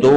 2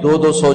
200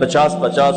50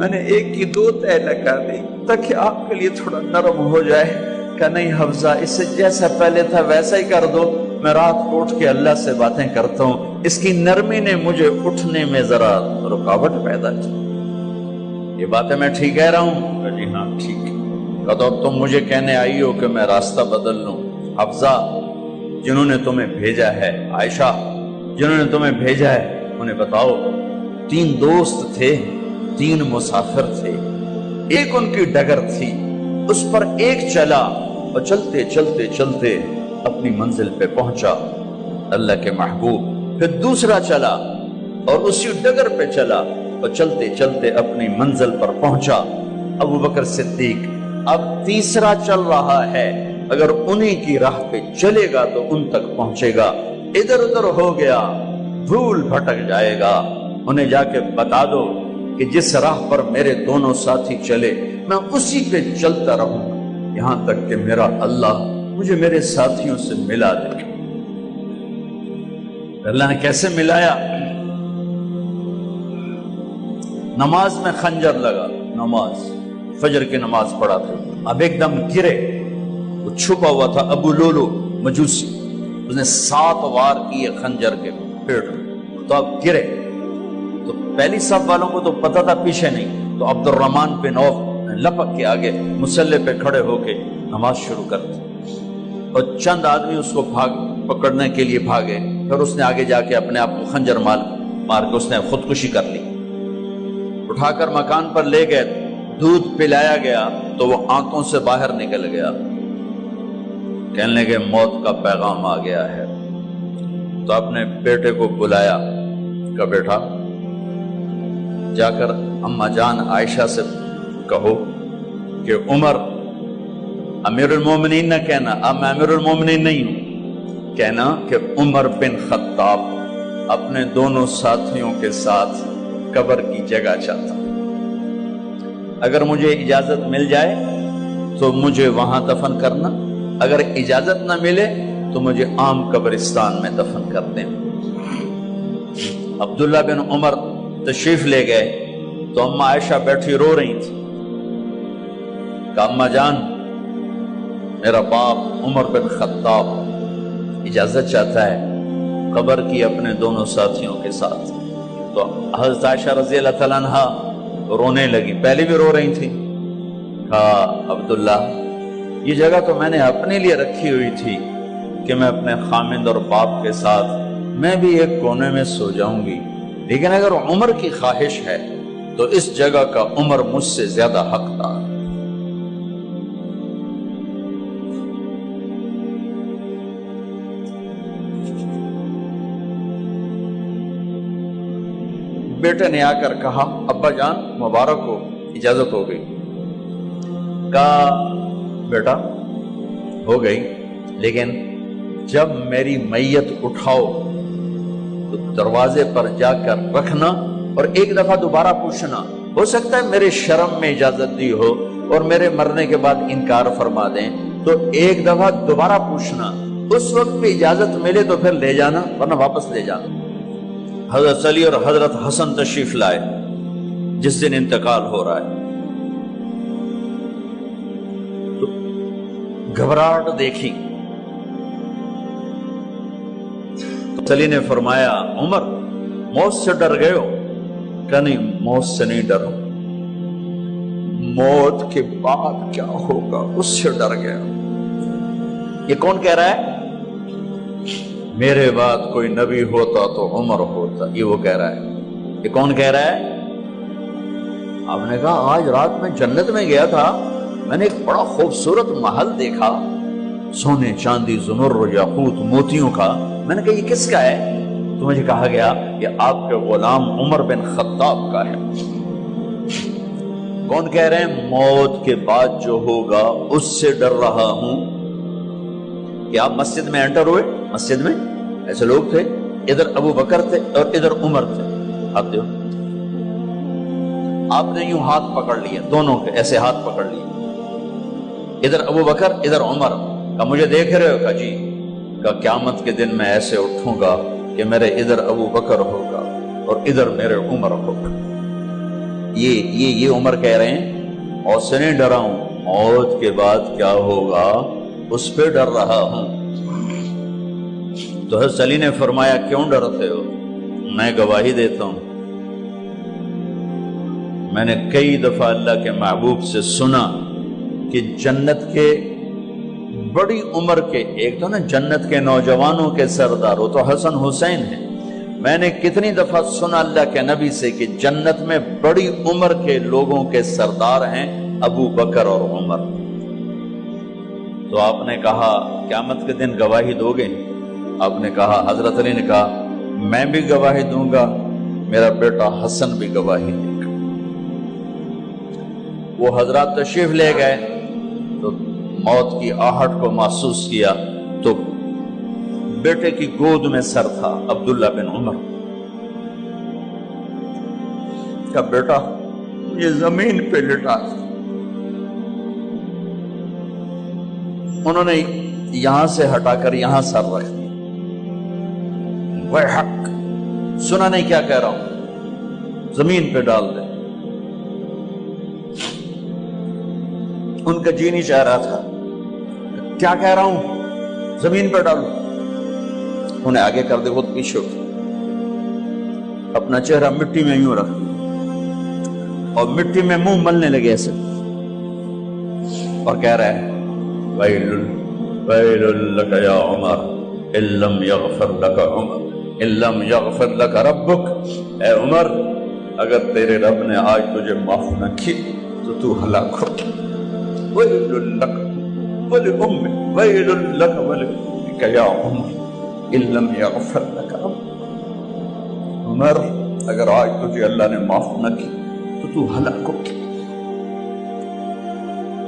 میں نے ایک کی 2 تہ لگا دی تاکہ آپ کے لیے تھوڑا نرم ہو جائے۔ کہ نہیں حفظہ، اس سے جیسا پہلے تھا ویسا ہی کر دو، میں رات کو اٹھ کے اللہ سے باتیں کرتا ہوں، اس کی نرمی نے مجھے اٹھنے میں ذرا رکاوٹ پیدا کی۔ یہ باتیں میں ٹھیک کہہ رہا ہوں؟ کہ جی ہاں ٹھیک ہے۔ کہ تو تم مجھے کہنے آئی ہو کہ میں راستہ بدل لوں؟ حفظہ، جنہوں نے تمہیں بھیجا ہے، عائشہ جنہوں نے تمہیں بھیجا ہے، انہیں بتاؤ 3 دوست تھے، 3 مسافر تھے، ایک ان کی ڈگر تھی، اس پر ایک چلا اور چلتے چلتے چلتے اپنی منزل پہ پہنچا اللہ کے محبوب، پھر دوسرا چلا اور اسی ڈگر پہ چلا اور چلتے چلتے اپنی منزل پر پہنچا ابو بکر صدیق۔ اب تیسرا چل رہا ہے، اگر انہیں کی راہ پہ چلے گا تو ان تک پہنچے گا، ادھر ادھر ہو گیا بھول بھٹک جائے گا۔ انہیں جا کے بتا دو کہ جس راہ پر میرے دونوں ساتھی چلے میں اسی پہ چلتا رہوں یہاں تک کہ میرا اللہ مجھے میرے ساتھیوں سے ملا دے۔ اللہ نے کیسے ملایا؟ نماز میں خنجر لگا، نماز فجر کی نماز پڑھا تھا، اب ایک دم گرے، وہ چھپا ہوا تھا ابو لولو مجوسی، اس نے 7 وار کیے خنجر کے پیٹ میں، تو اب گرے تو پہلی صف والوں کو تو پتہ تھا، پیچھے نہیں، تو عبد الرحمن بن عوف لپک کے آگے مصلی پہ کھڑے ہو کے نماز شروع کر دی، اور چند آدمی اس کو پکڑنے کے لیے بھاگے، پھر اس نے آگے جا کے اپنے آپ کو خنجر مار کے اس نے خودکشی کر لی۔ اٹھا کر مکان پر لے گئے، دودھ پلایا گیا تو وہ آنتوں سے باہر نکل گیا، کہنے لگے موت کا پیغام آ گیا ہے۔ تو اپنے بیٹے کو بلایا کہ بیٹا جا کر اماں جان عائشہ سے کہو کہ عمر امیر المومنین نہ کہنا، اب میں امیر المومنین نہیں ہوں، کہنا کہ عمر بن خطاب اپنے دونوں ساتھیوں کے ساتھ قبر کی جگہ چاہتا، اگر مجھے اجازت مل جائے تو مجھے وہاں دفن کرنا، اگر اجازت نہ ملے تو مجھے عام قبرستان میں دفن کر دیں۔ عبداللہ بن عمر تشریف لے گئے تو اماں عائشہ بیٹھی رو رہی تھی کہ اماں جان میرا باپ عمر بن خطاب اجازت چاہتا ہے قبر کی اپنے دونوں ساتھیوں کے ساتھ۔ تو حضرت عائشہ رضی اللہ تعالیٰ عنہا رونے لگی، پہلے بھی رو رہی تھی، کہا عبداللہ یہ جگہ تو میں نے اپنے لیے رکھی ہوئی تھی کہ میں اپنے خامند اور باپ کے ساتھ میں بھی ایک کونے میں سو جاؤں گی، لیکن اگر عمر کی خواہش ہے تو اس جگہ کا عمر مجھ سے زیادہ حقدار۔ بیٹے نے آ کر کہا ابا جان مبارک ہو، اجازت ہو گئی۔ کہا بیٹا ہو گئی، لیکن جب میری میت اٹھاؤ تو دروازے پر جا کر رکھنا اور ایک دفعہ دوبارہ پوچھنا، ہو سکتا ہے میرے شرم میں اجازت دی ہو اور میرے مرنے کے بعد انکار فرما دیں، تو ایک دفعہ دوبارہ پوچھنا، اس وقت پہ اجازت ملے تو پھر لے جانا ورنہ واپس لے جانا۔ حضرت علی اور حضرت حسن تشریف لائے جس دن انتقال ہو رہا ہے، تو گھبراہٹ دیکھی، علی نے فرمایا عمر موت سے ڈر گئے ہو؟ کہ نہیں موت سے نہیں ڈرا، موت کے بعد کیا ہوگا اس سے ڈر گیا۔ یہ کون کہہ رہا ہے؟ میرے بعد کوئی نبی ہوتا تو عمر ہوتا، یہ وہ کہہ رہا ہے۔ یہ کون کہہ رہا ہے؟ آپ نے کہا آج رات میں جنت میں گیا تھا، میں نے ایک بڑا خوبصورت محل دیکھا، سونے چاندی زمر یاقوت موتیوں کا، میں نے کہا یہ کس کا ہے؟ تو مجھے کہا گیا کہ آپ کے غلام عمر بن خطاب کا ہے۔ کون کہہ رہے ہیں موت کے بعد جو ہوگا اس سے ڈر رہا ہوں؟ کہ آپ مسجد میں انٹر ہوئے، مسجد میں ایسے لوگ تھے، ادھر ابو بکر تھے اور ادھر عمر تھے، آپ دیو آپ نے یوں ہاتھ پکڑ لیے، دونوں کے ایسے ہاتھ پکڑ لیے، ادھر ابو بکر ادھر عمر، کہ مجھے دیکھ رہے ہو؟ کہ جی۔ کہ قیامت کے دن میں ایسے اٹھوں گا کہ میرے ادھر ابو بکر ہوگا اور ادھر میرے عمر ہوگا۔ یہ عمر کہہ رہے ہیں اور سے نہیں ڈرا ہوں، موت کے بعد کیا ہوگا اس پہ ڈر رہا ہوں۔ تو حضرت علی نے فرمایا کیوں ڈرتے ہو؟ میں گواہی دیتا ہوں، میں نے کئی دفعہ اللہ کے محبوب سے سنا کہ جنت کے بڑی عمر کے، ایک تو نا جنت کے نوجوانوں کے سردار، وہ تو حسن حسین ہیں، میں نے کتنی دفعہ سنا اللہ کے نبی سے کہ جنت میں بڑی عمر کے لوگوں کے سردار ہیں ابو بکر اور عمر۔ تو آپ نے کہا قیامت کے دن گواہی دو گے؟ آپ نے کہا، حضرت علی نے کہا میں بھی گواہی دوں گا، میرا بیٹا حسن بھی گواہی دے گا۔ وہ حضرات تشریف لے گئے تو موت کی آہٹ کو محسوس کیا تو بیٹے کی گود میں سر تھا عبداللہ بن عمر کا، بیٹا یہ زمین پہ لٹا تھا۔ انہوں نے یہاں سے ہٹا کر یہاں سر رکھ دیا۔ وہ حق سنا نہیں کیا کہہ رہا ہوں، زمین پہ ڈال دے۔ ان کا جی نہیں چاہ رہا تھا، کیا کہہ رہا ہوں، زمین پہ ڈالو۔ انہیں آگے کر دے، خود پیچھے اٹھا، اپنا چہرہ مٹی میں یوں رکھ اور مٹی میں منہ ملنے لگے ایسے، اور کہہ رہا ہے ویل لک یا عمر ان لم یغفر لک عمر ان لم یغفر لک ربک، اے عمر اگر تیرے رب نے آج تجھے معاف نہ کی تو ہلاک ہو۔ ویل لک ولأمک ویل لک ولأمک یا عمر ان لم یغفر لک ربک، عمر اگر آج تجھے اللہ نے معاف نہ کی تو ہلاک ہو۔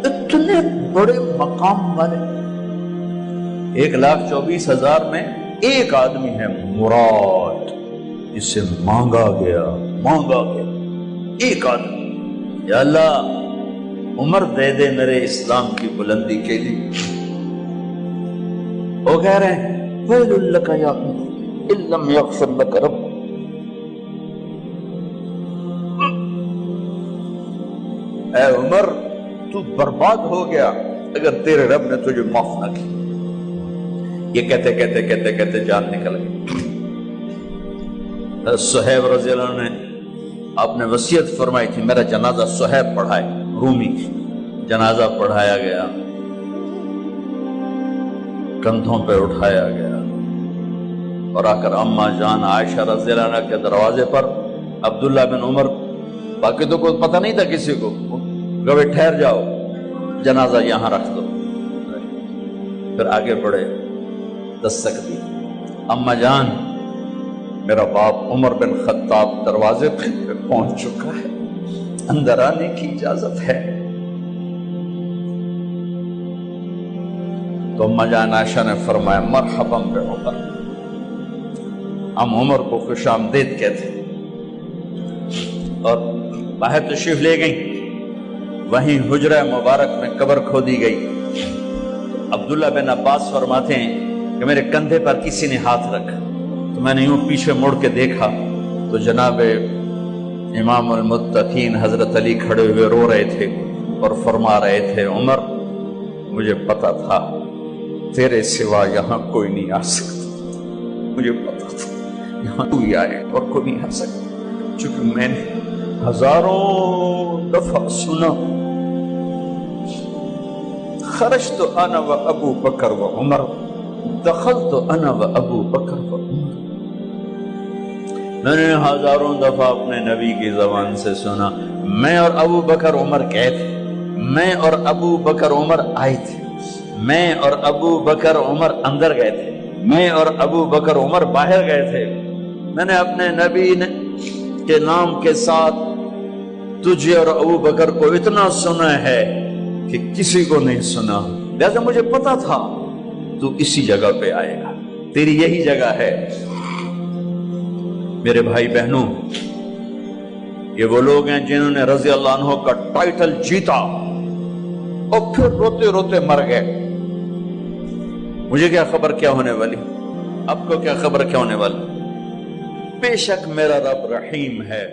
اتنے بڑے مقام والے 1,24,000 میں ایک آدمی ہے مراد، جسے مانگا گیا ایک آدمی، یا اللہ عمر دے دے میرے اسلام کی بلندی کے لیے۔ وہ کہہ رہے ہیں ویل لک یا عمر ان لم یغفر لک رب، اے عمر تو برباد ہو گیا اگر تیرے رب نے تجھے معاف نہ کی۔ یہ کہتے کہتے کہتے کہتے جان نکل گئی۔ صہیب رضی اللہ عنہ نے آپ نے وصیت فرمائی تھی میرا جنازہ صہیب پڑھائے، رومی جنازہ پڑھایا گیا، کندھوں پہ اٹھایا گیا، اور آ کر اماں جان عائشہ رضی اللہ عنہ کے دروازے پر عبداللہ بن عمر، باقی تو کوئی پتہ نہیں تھا کسی کو، گوے ٹھہر جاؤ جنازہ یہاں رکھ دو۔ پھر آگے بڑھے، دستک دی، اماں جان میرا باپ عمر بن خطاب دروازے پہ پہنچ چکا ہے، اندر آنے کی اجازت ہے؟ تو اماں جان عائشہ نے فرمایا مرحبا بعمر، ہم عمر کو خوش آمدید کہتے، اور باہر تشریف لے گئیں۔ وہیں حجرہ مبارک میں قبر کھودی گئی۔ عبداللہ بن عباس فرماتے ہیں کہ میرے کندھے پر کسی نے ہاتھ رکھا تو میں نے یوں پیچھے مڑ کے دیکھا تو جناب امام المتقین حضرت علی کھڑے ہوئے رو رہے تھے اور فرما رہے تھے عمر مجھے پتا تھا تیرے سوا یہاں کوئی نہیں آ سکتا، مجھے پتا تھا یہاں تو ہی آئے اور کوئی نہیں آ سکتا، چونکہ میں نے ہزاروں دفعہ سنا خرجت انا و ابو بکر و عمر دخلت انا و ابو بکر و عمر، میں نے ہزاروں دفعہ اپنے نبی کی زبان سے سنا میں اور ابو بکر عمر گئے تھے، میں اور ابو بکر عمر آئے تھے، میں اور ابو بکر عمر اندر گئے تھے، میں اور ابو بکر عمر باہر گئے تھے، میں نے اپنے نبی کے نام کے ساتھ تجھے اور ابو بکر کو اتنا سنا ہے کہ کسی کو نہیں سنا، لہذا مجھے پتا تھا تو اسی جگہ پہ آئے گا، تیری یہی جگہ ہے۔ میرے بھائی بہنوں، یہ وہ لوگ ہیں جنہوں نے رضی اللہ عنہ کا ٹائٹل جیتا اور پھر روتے روتے مر گئے۔ مجھے کیا خبر کیا ہونے والی، آپ کو کیا خبر کیا ہونے والی؟ بے شک میرا رب رحیم ہے۔